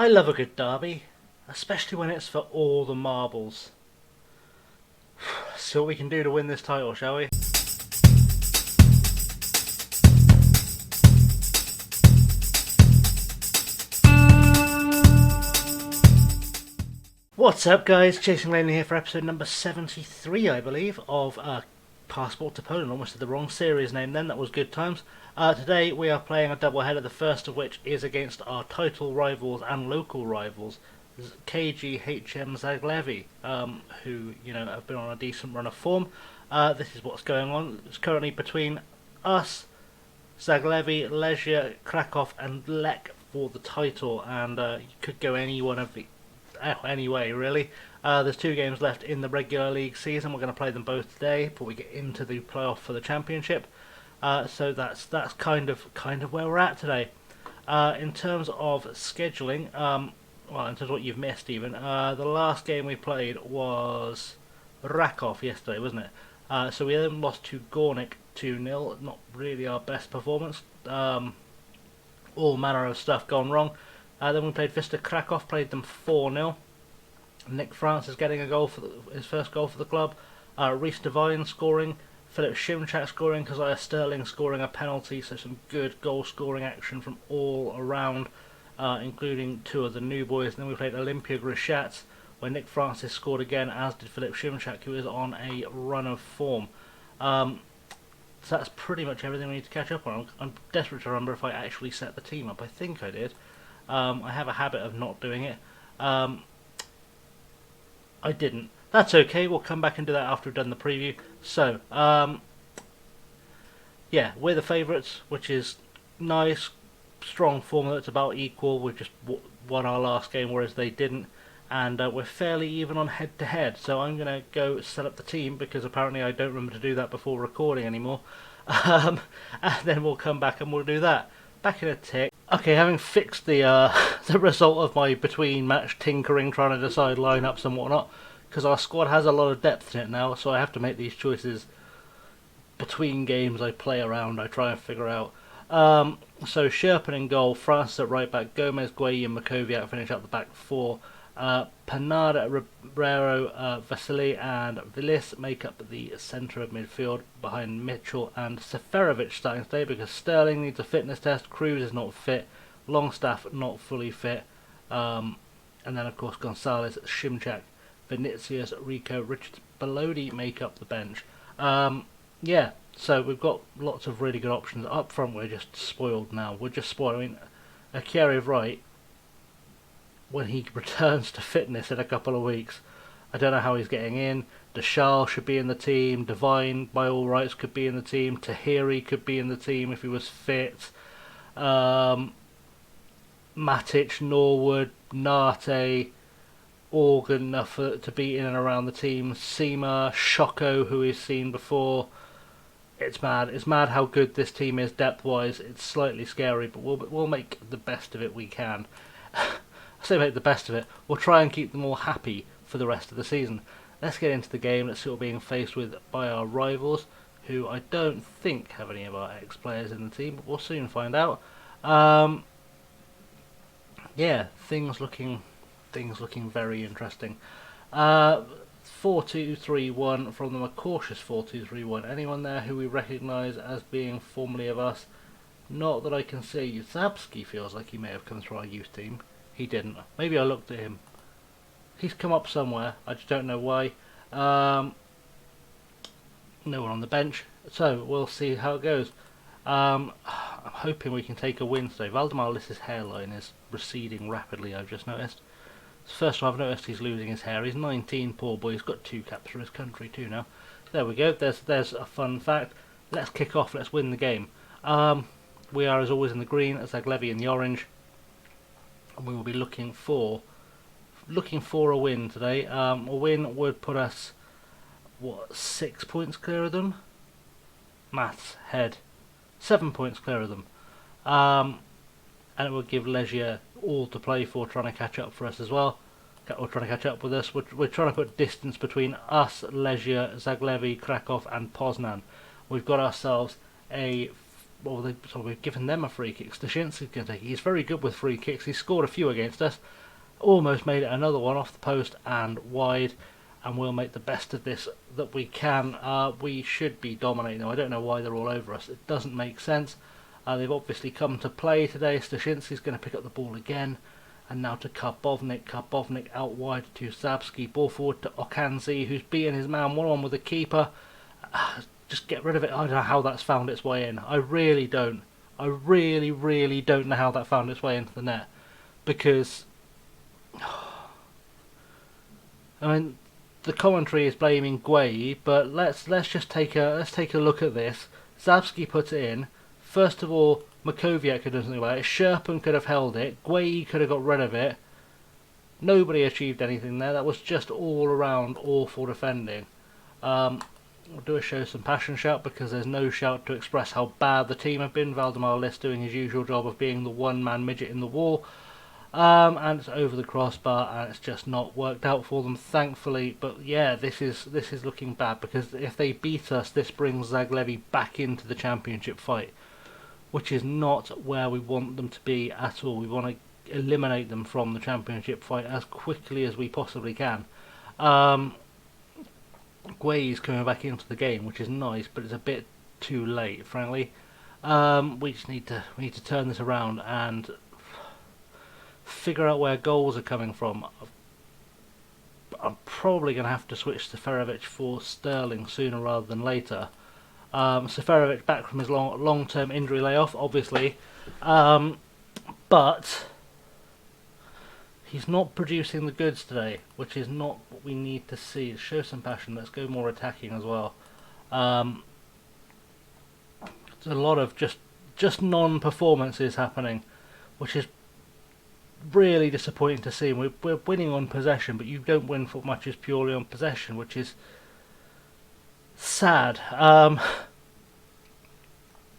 I love a good derby, especially when it's for all the marbles. See what we can do to win this title, shall we? What's up, guys? ChasingLamely here for episode number 73, I believe, of Passport to Poland. Almost did the wrong series name then, that was good times. Today we are playing a double-header, the first of which is against our title rivals and local rivals, KGHM Zagłębie, who have been on a decent run of form. This is what's going on. It's currently between us, Zagłębie, Legia, Krakow and Lech for the title, and you could go any one of the anyway, really. There's 2 games left in the regular league season. We're going to play them both today before we get into the playoff for the championship. So that's kind of where we're at today. In terms of scheduling, well, in terms of what you've missed, even the last game we played was Raków yesterday, wasn't it? So we then lost to Górnik 2-0. Not really our best performance. All manner of stuff gone wrong. Then we played Vista Krakow, played them 4-0. Nick Francis getting a goal for his first goal for the club. Reece Devine scoring. Philip Szymczak scoring. Keziah Sterling scoring a penalty. So some good goal scoring action from all around, including 2 of the new boys. And then we played Olympia Grzeszowice, where Nick Francis scored again, as did Philip Szymczak, who is on a run of form. So that's pretty much everything we need to catch up on. I'm desperate to remember if I actually set the team up. I think I did. I have a habit of not doing it. I didn't. That's okay, we'll come back and do that after we've done the preview. So, yeah, we're the favourites, which is nice, strong form that's about equal. We just won our last game, whereas they didn't. And we're fairly even on head-to-head. So I'm going to go set up the team, because apparently I don't remember to do that before recording anymore. And then we'll come back and we'll do that. Back in a tick. Okay, having fixed the the result of my between-match tinkering, trying to decide lineups and whatnot, because our squad has a lot of depth in it now, so I have to make these choices between games. I play around, I try and figure out. So Sherpin in goal, Francis at right back, Gomez, Gueye and Makoviak finish up the back 4. Panada, Ribeiro, Vasily and Vilis make up the centre of midfield behind Mitchell and Seferovic starting today, because Sterling needs a fitness test, Cruz is not fit, Longstaff not fully fit, and then of course Gonzalez, Szymczak, Vinicius, Rico, Richards, Belodi make up the bench. Yeah, so we've got lots of really good options. Up front we're just spoiled now. We're just spoiled. I mean, Akieriev right, when he returns to fitness in a couple of weeks, I don't know how he's getting in. Deshal should be in the team. Devine, by all rights, could be in the team. Tahiri could be in the team if he was fit. Matic, Norwood, Nate, all good enough to be in and around the team. Seema, Shoko, who we've seen before. It's mad. It's mad how good this team is depth-wise. It's slightly scary, but we'll make the best of it we can. I say make the best of it. We'll try and keep them all happy for the rest of the season. Let's get into the game. Let's see what we're being faced with by our rivals, who I don't think have any of our ex-players in the team, but we'll soon find out. Yeah, things looking very interesting. 4-2-3-1 from them, a cautious 4-2-3-1. Anyone there who we recognise as being formerly of us? Not that I can see. Zabski feels like he may have come through our youth team. He didn't. Maybe I looked at him. He's come up somewhere. I just don't know why. No one on the bench. So we'll see how it goes. I'm hoping we can take a win today. Valdemar Liss's hairline is receding rapidly, I've just noticed. It's the first time I've noticed he's losing his hair. He's 19, poor boy. He's got 2 caps for his country too now. There we go. There's a fun fact. Let's kick off. Let's win the game. We are, as always, in the green, Zagłębie in the orange. And we will be looking for a win today. A win would put us, what, 6 points clear of them? Maths, head. 7 points clear of them. And it would give Legia all to play for, trying to catch up for us as well. Or trying to catch up with us. We're trying to put distance between us, Legia, Zagłębie, Krakow and Poznan. We've got ourselves a so we've given them a free kick. Stashinsky's going to take it. He's very good with free kicks. He's scored a few against us. Almost made it another one off the post and wide. And we'll make the best of this that we can. We should be dominating them. I don't know why they're all over us. It doesn't make sense. They've obviously come to play today. Stashinsky's going to pick up the ball again. And now to Karbovnik. Karbovnik out wide to Zabski. Ball forward to Okanzi, who's beating his man one-on-one with the keeper. Just get rid of it. I don't know how that's found its way in. I really don't. I really, really don't know how that found its way into the net. Because, I mean, the commentary is blaming Gueye, but let's just take a look at this. Zabski puts it in. First of all, Makoviak could have done something about it. Sherpen could have held it. Gueye could have got rid of it. Nobody achieved anything there. That was just all around awful defending. We'll do a show some passion shout because there's no shout to express how bad the team have been. Valdemar List doing his usual job of being the one-man midget in the wall. And it's over the crossbar and it's just not worked out for them, thankfully. But yeah, this is looking bad because if they beat us, this brings Zaglevi back into the championship fight, which is not where we want them to be at all. We want to eliminate them from the championship fight as quickly as we possibly can. Gueye's coming back into the game, which is nice, but it's a bit too late, frankly. We just need to turn this around and figure out where goals are coming from. I'm probably going to have to switch Seferovic for Sterling sooner rather than later. Seferovic back from his long-term injury layoff, obviously, but he's not producing the goods today, which is not what we need to see. Show some passion. Let's go more attacking as well. There's a lot of just non-performances happening, which is really disappointing to see. We're winning on possession, but you don't win for matches purely on possession, which is sad.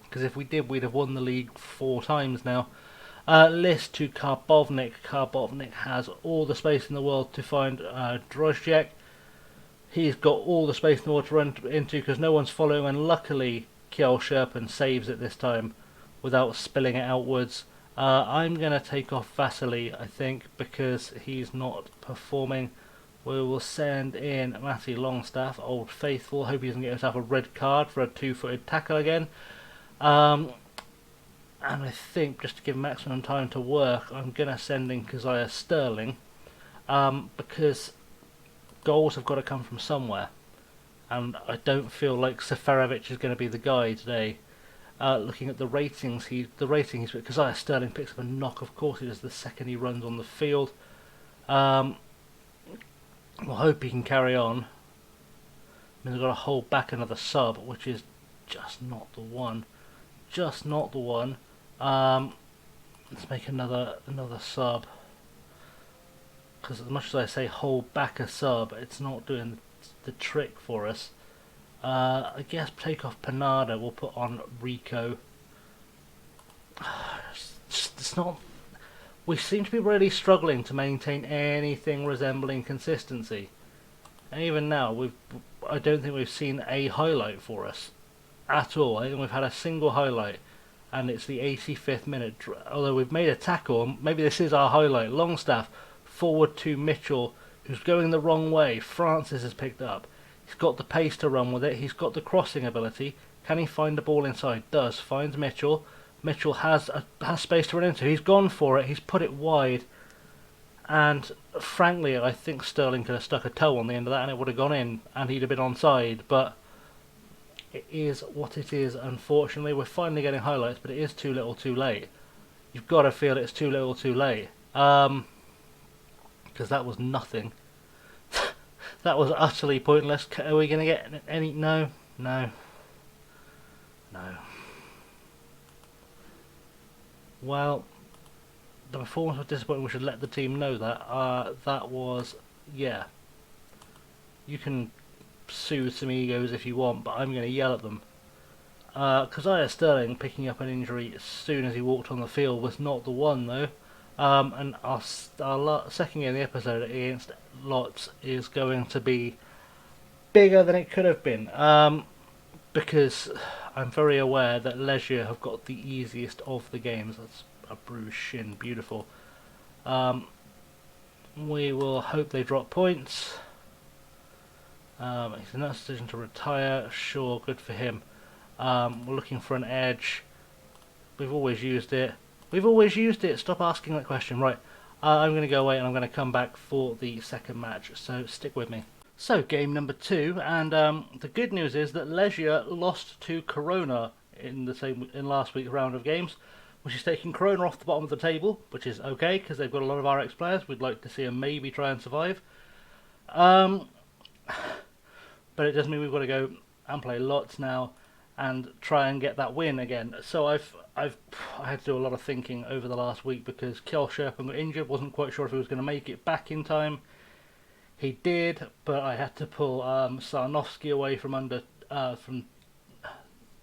Because if we did, we'd have won the league 4 times now. List to Karbovnik. Karbovnik has all the space in the world to find Drozdiak. He's got all the space in the world to run into because no one's following, and luckily Kjell Sherpen saves it this time without spilling it outwards. I'm going to take off Vasily, I think, because he's not performing. We will send in Matty Longstaff, Old Faithful. Hope he doesn't get himself a red card for a 2-footed tackle again. And I think, just to give maximum time to work, I'm going to send in Keziah Sterling, because goals have got to come from somewhere. And I don't feel like Seferovic is going to be the guy today. Looking at the ratings, Keziah Sterling picks up a knock, of course he does, the second he runs on the field. We'll hope he can carry on. I mean, they've got to hold back another sub, which is just not the one. Just not the one. Let's make another sub. Because as much as I say hold back a sub, it's not doing the trick for us. I guess take off Panada, we'll put on Rico. It's not. We seem to be really struggling to maintain anything resembling consistency. And even now, I don't think we've seen a highlight for us at all. I think we've had a single highlight, and it's the 85th minute. Although we've made a tackle, maybe this is our highlight. Longstaff forward to Mitchell, who's going the wrong way. Francis has picked up. He's got the pace to run with it. He's got the crossing ability. Can he find the ball inside? Does. Finds Mitchell. Mitchell has space to run into. He's gone for it. He's put it wide. And frankly, I think Sterling could have stuck a toe on the end of that and it would have gone in and he'd have been onside. But it is what it is, unfortunately. We're finally getting highlights, but it is too little too late. You've got to feel it's too little too late. Because that was nothing. That was utterly pointless. Are we going to get any... No. Well, the performance was disappointing. We should let the team know that. That was... Yeah. You can soothe some egos if you want, but I'm going to yell at them. Keziah Sterling picking up an injury as soon as he walked on the field was not the one, though. And our second game of the episode against Lotz is going to be bigger than it could have been, because I'm very aware that Leisure have got the easiest of the games. That's a bruised shin, beautiful. We will hope they drop points. He's in that decision to retire. Sure, good for him. We're looking for an edge. We've always used it. We've always used it. Stop asking that question. Right. I'm going to go away and I'm going to come back for the second match. So stick with me. So game number 2, and the good news is that Leisure lost to Corona in last week's round of games, which is taking Corona off the bottom of the table, which is okay because they've got a lot of RX players. We'd like to see them maybe try and survive. But it does mean we've got to go and play lots now and try and get that win again. So I had to do a lot of thinking over the last week because Kjell Sherpen got injured. Wasn't quite sure if he was going to make it back in time. He did, but I had to pull Sarnowski away from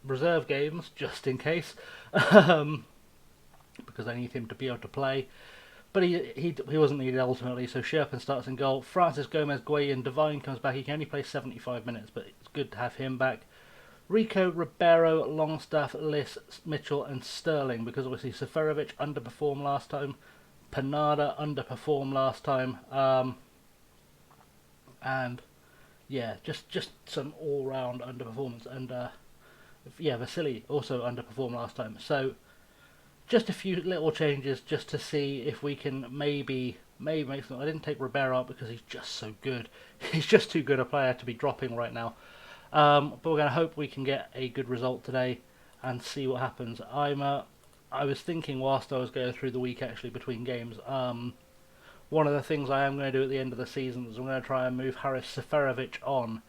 reserve games just in case, because I need him to be able to play. But he wasn't needed ultimately, so Sherpen starts in goal. Francis Gomez, Guay and Devine comes back. He can only play 75 minutes, but it's good to have him back. Rico, Ribeiro, Longstaff, Liss, Mitchell and Sterling, because obviously Seferovic underperformed last time. Panada underperformed last time. And yeah, just some all-round underperformance. And Vasily also underperformed last time. So just a few little changes just to see if we can maybe make something. I didn't take Ribeiro out because he's just so good. He's just too good a player to be dropping right now. But we're going to hope we can get a good result today and see what happens. I was thinking whilst I was going through the week actually between games, one of the things I am going to do at the end of the season is I'm going to try and move Haris Seferovic on.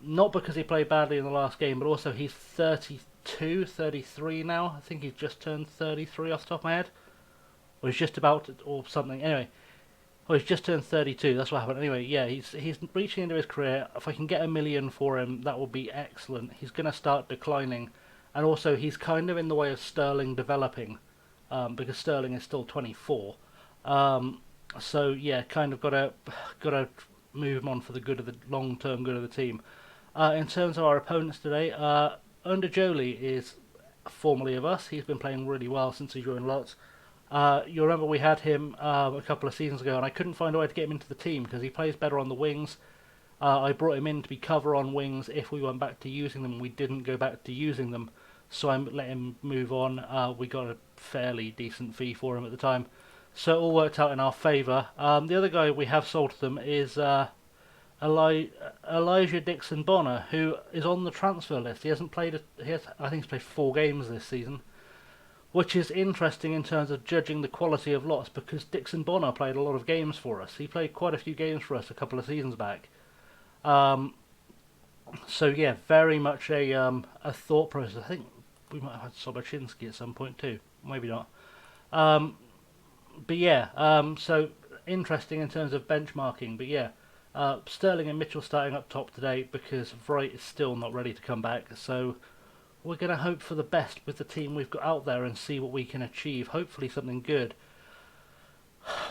Not because he played badly in the last game, but also he's 32, 33 now. I think he's just turned 33 off the top of my head. Or he's just about to, or something. Anyway, he's just turned 32. That's what happened. Anyway, yeah, he's reaching into his career. If I can get $1 million for him, that would be excellent. He's going to start declining. And also, he's kind of in the way of Sterling developing, because Sterling is still 24. So yeah, kind of gotta move him on for the good of the long-term good of the team. In terms of our opponents today, Underjoli is formerly of us. He's been playing really well since he joined Lots. You remember we had him a couple of seasons ago, and I couldn't find a way to get him into the team because he plays better on the wings. I brought him in to be cover on wings if we went back to using them. We didn't go back to using them, so I let him move on. We got a fairly decent fee for him at the time. So it all worked out in our favour. The other guy we have sold to them is Elijah Dixon Bonner, who is on the transfer list. He hasn't played. I think he's played 4 games this season, which is interesting in terms of judging the quality of Lots because Dixon Bonner played a lot of games for us. He played quite a few games for us a couple of seasons back. So yeah, very much a thought process. I think we might have had Sobocinski at some point too. Maybe not. But yeah, so interesting in terms of benchmarking. But yeah, Sterling and Mitchell starting up top today because Wright is still not ready to come back. So we're going to hope for the best with the team we've got out there and see what we can achieve. Hopefully something good.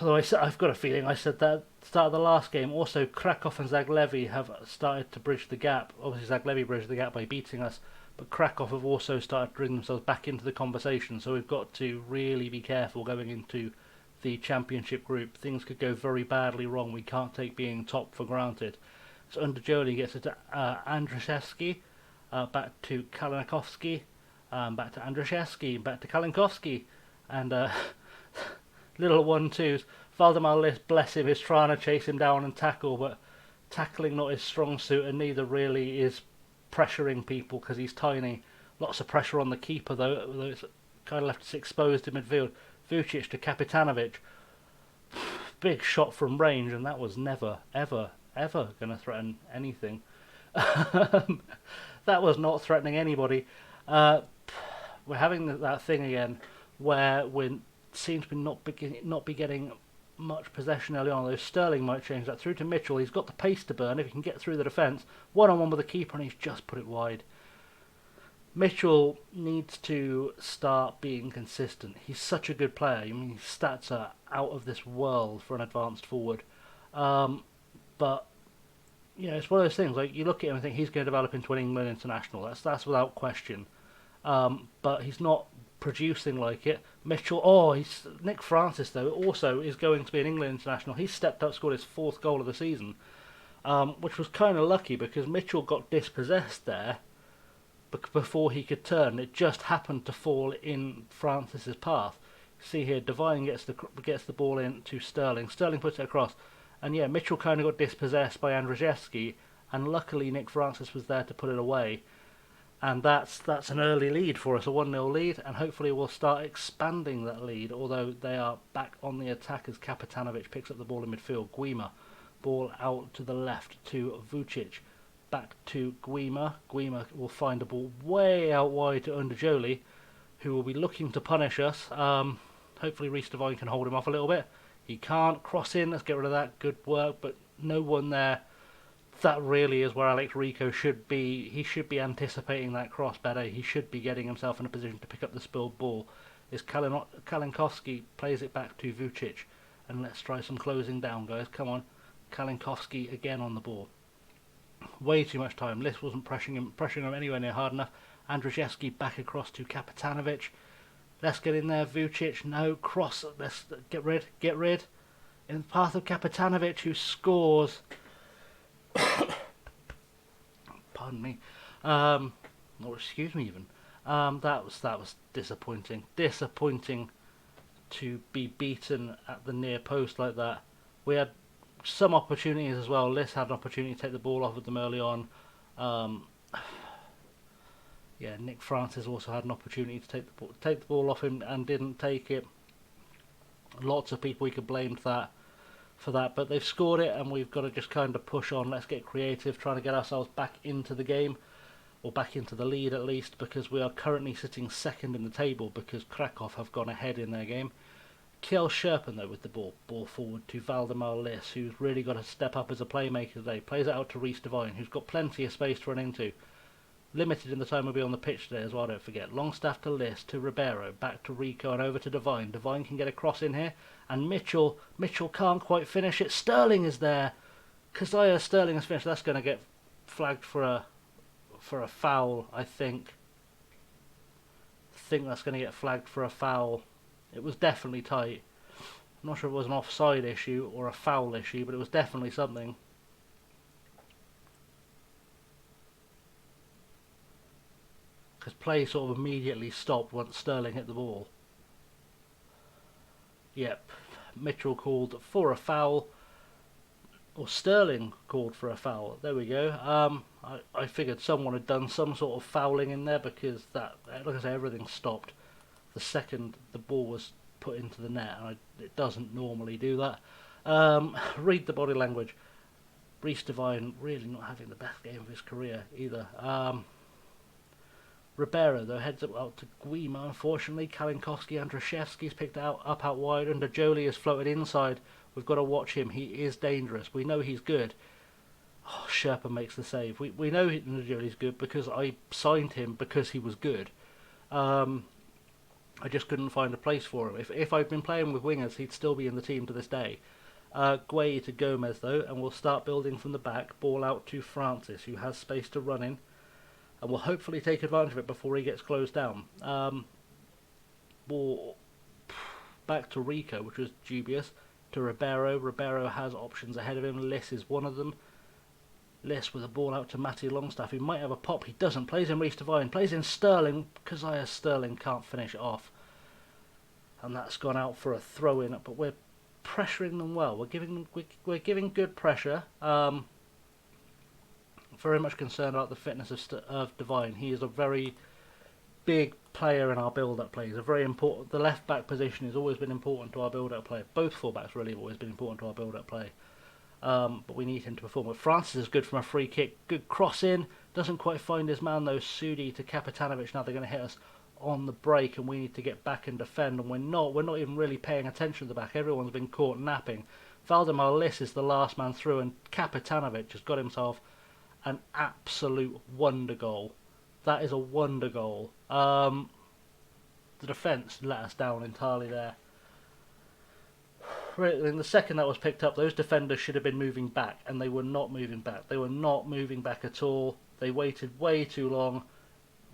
Although I've got a feeling I said that at the start of the last game. Also, Krakow and Zaglevi have started to bridge the gap. Obviously, Zaglevi bridged the gap by beating us. But Krakow have also started to bring themselves back into the conversation. So we've got to really be careful going into the championship group. Things could go very badly wrong. We can't take being top for granted. So Underjoli gets it to Andrzejewski, back to Kalinkowski, back to Andrzejewski, back to Kalinkowski, and little 1-2s. Valdemar Liss, bless him, is trying to chase him down and tackle, but tackling not his strong suit, and neither really is pressuring people because he's tiny. Lots of pressure on the keeper though it's kind of left us exposed in midfield. Vucic to Kapitanovic. Big shot from range, and that was never, ever, ever going to threaten anything. That was not threatening anybody. We're having that thing again where we seem to not be getting much possession early on. Though Sterling might change that through to Mitchell. He's got the pace to burn if he can get through the defence. One-on-one with the keeper, and he's just put it wide. Mitchell needs to start being consistent. He's such a good player. I mean, his stats are out of this world for an advanced forward. But Yeah, it's one of those things. Like you look at him and think he's going to develop into an England international. That's without question. But he's not producing like it. Mitchell, he's Nick Francis though. Also is going to be an England international. He stepped up, scored his fourth goal of the season, which was kind of lucky because Mitchell got dispossessed there before he could turn. It just happened to fall in Francis's path. See here, Devine gets the ball in to Sterling. Sterling puts it across, and yeah, Mitchell kind of got dispossessed by Andrzejewski, and luckily Nick Francis was there to put it away. And that's an early lead for us, a 1-0 lead, and hopefully we'll start expanding that lead, although they are back on the attack as Kapitanovic picks up the ball in midfield. Guima, ball out to the left to Vucic, back to Guima. Guima will find the ball way out wide to Underjoli, who will be looking to punish us. Hopefully Reece Devine can hold him off a little bit. He can't cross in, let's get rid of that, good work, but no one there. That really is where Alex Rico should be. He should be anticipating that cross better. He should be getting himself in a position to pick up the spilled ball. Is Kalinkowski plays it back to Vucic, and let's try some closing down, guys. Come on, Kalinkowski again on the ball. Way too much time. List wasn't pressuring him anywhere near hard enough. Andrzejewski back across to Kapitanovic. Let's get in there. Vucic, no cross. Let's get rid. In the path of Kapitanovic, who scores. Pardon me. Or excuse me even. That was disappointing. Disappointing to be beaten at the near post like that. We had some opportunities as well. Liss had an opportunity to take the ball off of them early on. Yeah, Nick Francis also had an opportunity to take the ball off him and didn't take it. Lots of people we could blame for that, but they've scored it and we've got to just kind of push on. Let's get creative, trying to get ourselves back into the game, or back into the lead at least, because we are currently sitting second in the table because Krakow have gone ahead in their game. Kjell Sherpen though with the ball forward to Valdemar Liss, who's really got to step up as a playmaker today. Plays it out to Reece Devine, who's got plenty of space to run into. Limited in the time we'll be on the pitch today as well, don't forget. Longstaff to Liss, to Ribeiro, back to Rico and over to Devine. Devine can get a cross in here, and Mitchell can't quite finish it. Sterling is there. Keziah Sterling has finished. That's going to get flagged for a foul, I think. I think that's going to get flagged for a foul. It was definitely tight. I'm not sure if it was an offside issue or a foul issue, but it was definitely something. Because play sort of immediately stopped once Sterling hit the ball. Yep, Mitchell called for a foul, or Sterling called for a foul. There we go. I figured someone had done some sort of fouling in there because that, like I say, everything stopped the second the ball was put into the net, and it doesn't normally do that. Read the body language. Reece Devine really not having the best game of his career either. Ribeiro though heads up out to Guima. Unfortunately, Kalinkowski, Andrzejewski's picked up out wide. Underjoli has floated inside. We've got to watch him. He is dangerous. We know he's good. Oh, Sherpa makes the save. We know Underjoli's good because I signed him because he was good. I just couldn't find a place for him. If I'd been playing with wingers, he'd still be in the team to this day. Gueye to Gomez though, and we'll start building from the back. Ball out to Francis, who has space to run in, and will hopefully take advantage of it before he gets closed down. Ball back to Rico, which was dubious, to Ribeiro. Ribeiro has options ahead of him. Liss is one of them. Liss with a ball out to Matty Longstaff, who might have a pop. He doesn't. Plays in Reece Devine. Plays in Sterling. Keziah Sterling can't finish it off. And that's gone out for a throw-in. But we're pressuring them well. We're giving good pressure. Very much concerned about the fitness of Devine. He is a very big player in our build-up play. He's a very important. The left-back position has always been important to our build-up play. Both full-backs really have always been important to our build-up play. But we need him to perform. But Francis is good from a free kick. Good cross in. Doesn't quite find his man though. Sudi to Kapitanovic. Now they're going to hit us on the break, and we need to get back and defend. And we're not even really paying attention to the back. Everyone's been caught napping. Valdemar Liss is the last man through, and Kapitanovic has got himself an absolute wonder goal. That is a wonder goal. The defence let us down entirely there. in the second that was picked up, those defenders should have been moving back, and they were not moving back. They were not moving back at all. They waited way too long,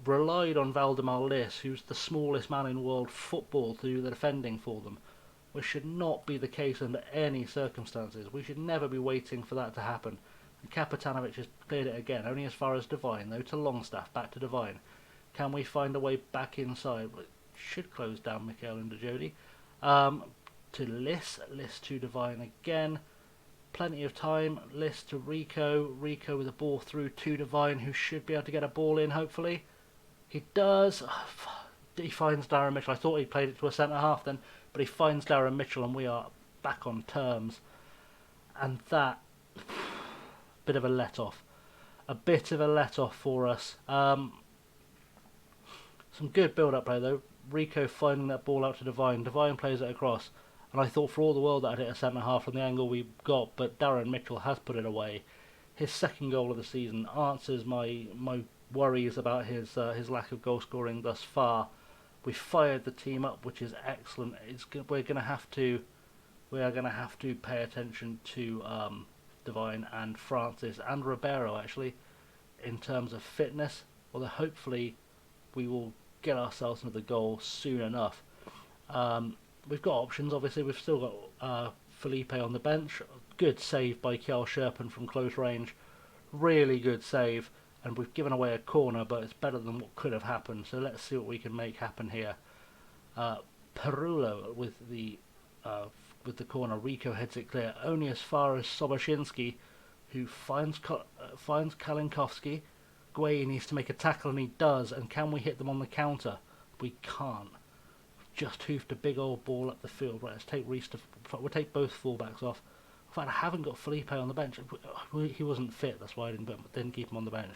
relied on Valdemar Liss, who's the smallest man in world football, to do the defending for them, which should not be the case under any circumstances. We should never be waiting for that to happen. And Kapitanovic has cleared it again, only as far as Devine, though, to Longstaff, back to Devine. Can we find a way back inside? Well, it should close down Mikhail and Jody. To Liss to Devine again. Plenty of time. Liss to Rico. Rico with a ball through to Devine, who should be able to get a ball in, hopefully. He does. He finds Darren Mitchell. I thought he played it to a centre-half then, but he finds Darren Mitchell, and we are back on terms. And that, bit of a let-off. A bit of a let-off for us. Some good build-up play, though. Rico finding that ball out to Devine. Devine plays it across. And I thought for all the world that I'd hit a centre-half from the angle we got, but Darren Mitchell has put it away. His second goal of the season answers my worries about his lack of goal scoring thus far. We fired the team up, which is excellent. We are going to have to pay attention to Devine and Francis and Ribeiro, actually, in terms of fitness. Although hopefully we will get ourselves into the goal soon enough. We've got options, obviously. We've still got Felipe on the bench. Good save by Kjell Sherpen from close range. Really good save. And we've given away a corner, but it's better than what could have happened. So let's see what we can make happen here. Perullo with the corner. Rico heads it clear, only as far as Soboshinsky, who finds Kalinkovsky. Guay needs to make a tackle, and he does. And can we hit them on the counter? We can't. Just hoofed a big old ball up the field. Right, let's take Reese we'll take both fullbacks off. In fact, I haven't got Felipe on the bench. He wasn't fit, that's why I didn't keep him on the bench.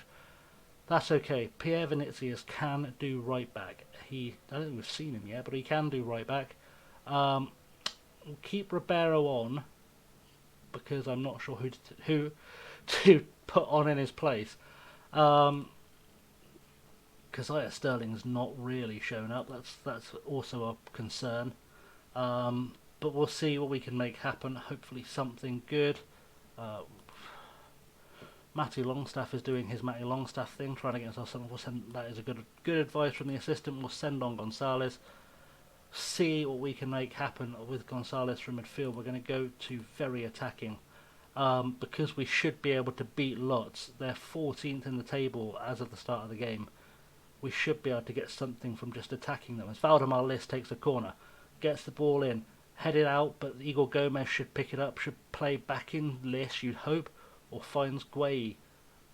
That's okay. Pierre Vinicius can do right back. I don't think we've seen him yet, but he can do right back. We'll keep Ribeiro on because I'm not sure who to put on in his place. Keziah Sterling's not really shown up. That's also a concern. But we'll see what we can make happen. Hopefully something good. Matty Longstaff is doing his Matty Longstaff thing, trying to get himself something. That is a good advice from the assistant. We'll send on Gonzalez. See what we can make happen with Gonzalez from midfield. We're going to go to very attacking. Because we should be able to beat Lotz. They're 14th in the table as of the start of the game. We should be able to get something from just attacking them. As Valdemar Liss takes a corner, gets the ball in, headed out, but Igor Gomez should pick it up, should play back in Liss, you'd hope, or finds Guay.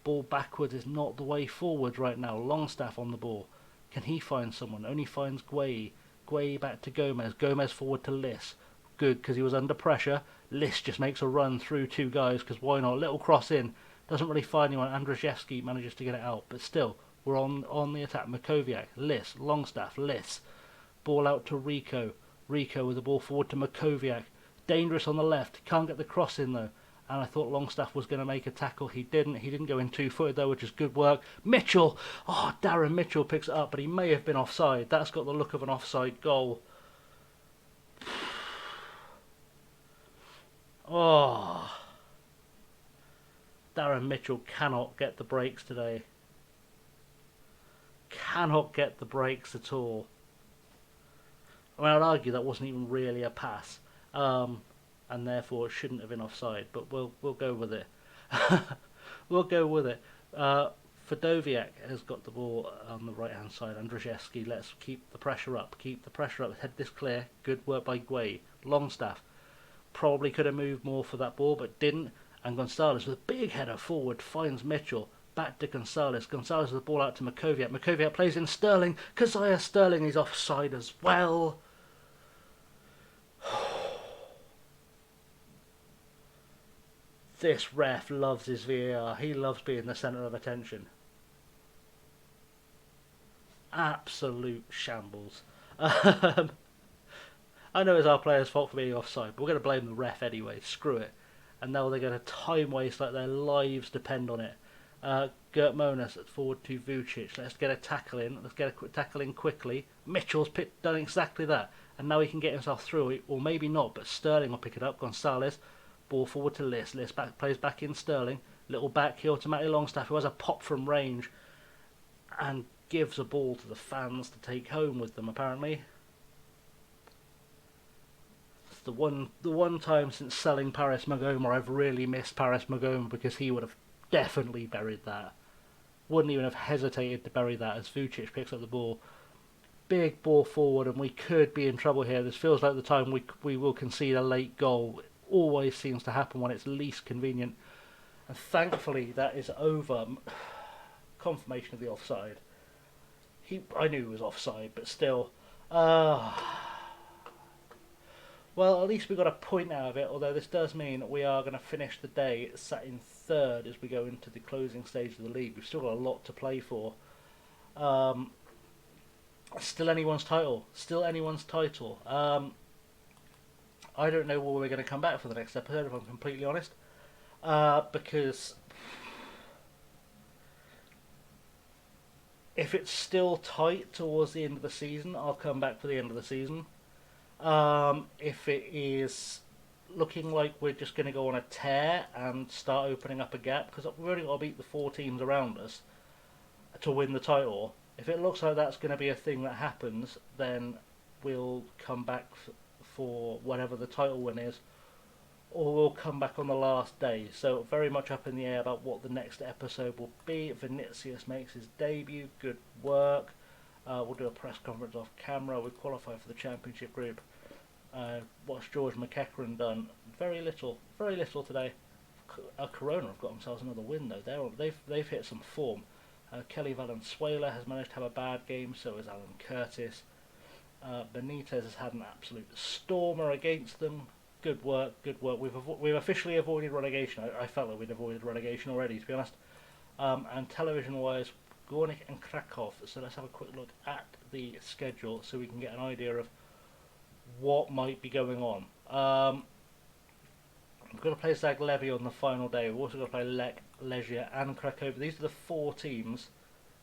Ball backwards is not the way forward right now. Longstaff on the ball. Can he find someone? Only finds Guay. Guay back to Gomez. Gomez forward to Liss. Good, because he was under pressure. Liss just makes a run through two guys, because why not? Little cross in. Doesn't really find anyone. Andrzejewski manages to get it out, but still, we're on the attack. Makoviak, Liss, Longstaff, Liss. Ball out to Rico. Rico with the ball forward to Makoviak. Dangerous on the left. Can't get the cross in though. And I thought Longstaff was going to make a tackle. He didn't. He didn't go in two-footed though, which is good work. Mitchell! Oh, Darren Mitchell picks it up, but he may have been offside. That's got the look of an offside goal. Oh. Darren Mitchell cannot get the breaks today. Cannot get the breaks at all. I mean, I'd argue that wasn't even really a pass, and therefore it shouldn't have been offside. But we'll go with it. We'll go with it. Fedoviak has got the ball on the right hand side. Andrzejewski, let's keep the pressure up. Keep the pressure up. Head this clear. Good work by Guay. Longstaff probably could have moved more for that ball, but didn't. And Gonzalez with a big header forward finds Mitchell. Back to Gonzalez. Gonzalez with the ball out to Makoviak. Makoviak plays in Sterling. Keziah Sterling is offside as well. This ref loves his VAR. He loves being the centre of attention. Absolute shambles. I know it's our players' fault for being offside, but we're going to blame the ref anyway. Screw it. And now they're going to time waste like their lives depend on it. Gert Monas forward to Vucic. Let's get a tackle in. Let's get a quick tackle in quickly. Mitchell's done exactly that. and now he can get himself through it, or maybe not, but Sterling will pick it up. Gonzalez, ball forward to List. List back, plays back in Sterling. Little back heel to Matty Longstaff, who has a pop from range and gives a ball to the fans to take home with them, apparently. It's the one time since selling Paris Magoma I've really missed Paris Magoma, because he would have definitely buried that. Wouldn't even have hesitated to bury that as Vucic picks up the ball. Big ball forward, and we could be in trouble here. This feels like the time we will concede a late goal. It always seems to happen when it's least convenient. And thankfully that is over. Confirmation of the offside. I knew he was offside, but still. Well, at least we got a point out of it, although this does mean we are going to finish the day sat in third as we go into the closing stage of the league. We've still got a lot to play for. Still anyone's title. I don't know where we're going to come back for the next episode, if I'm completely honest. Because if it's still tight towards the end of the season, I'll come back for the end of the season. If it is looking like we're just going to go on a tear and start opening up a gap, because we've only got to beat the 4 teams around us to win the title. If it looks like that's going to be a thing that happens, then we'll come back for whatever the title win is, or we'll come back on the last day. So very much up in the air about what the next episode will be. Vinicius makes his debut. Good work. We'll do a press conference off camera. We qualify for the championship group. What's George McEachran done? Very little today. Corona have got themselves another win though. They've hit some form. Kelly Valenzuela has managed to have a bad game, so has Alan Curtis. Benitez has had an absolute stormer against them. Good work. We've officially avoided relegation. I felt like we'd avoided relegation already, to be honest. And television-wise, Górnik and Krakow. So let's have a quick look at the schedule so we can get an idea of what might be going on. We've got to play ChasingLamely on the final day. We've also got to play Lech, Legia and Krakow. These are the 4 teams.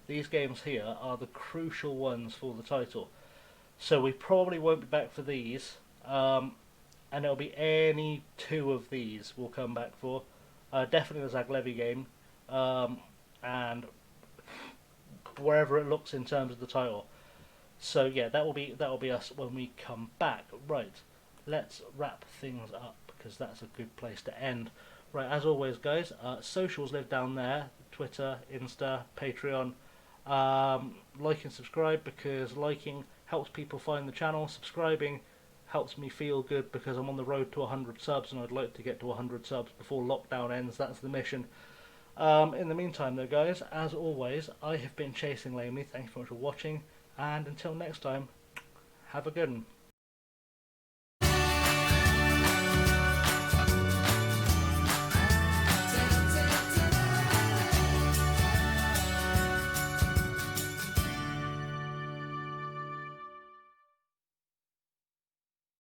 These games here are the crucial ones for the title. So we probably won't be back for these. And it'll be any 2 of these we'll come back for. Definitely the ChasingLamely game. And wherever it looks in terms of the title. So yeah, that will be us when we come back. Right, let's wrap things up, because that's a good place to end. Right, as always, guys, socials live down there: Twitter, Insta, Patreon. Like and subscribe, because liking helps people find the channel. Subscribing helps me feel good, because I'm on the road to 100 subs, and I'd like to get to 100 subs before lockdown ends. That's the mission. In the meantime, though, guys, as always, I have been ChasingLamely. Thank you very much for watching, and until next time, have a good one.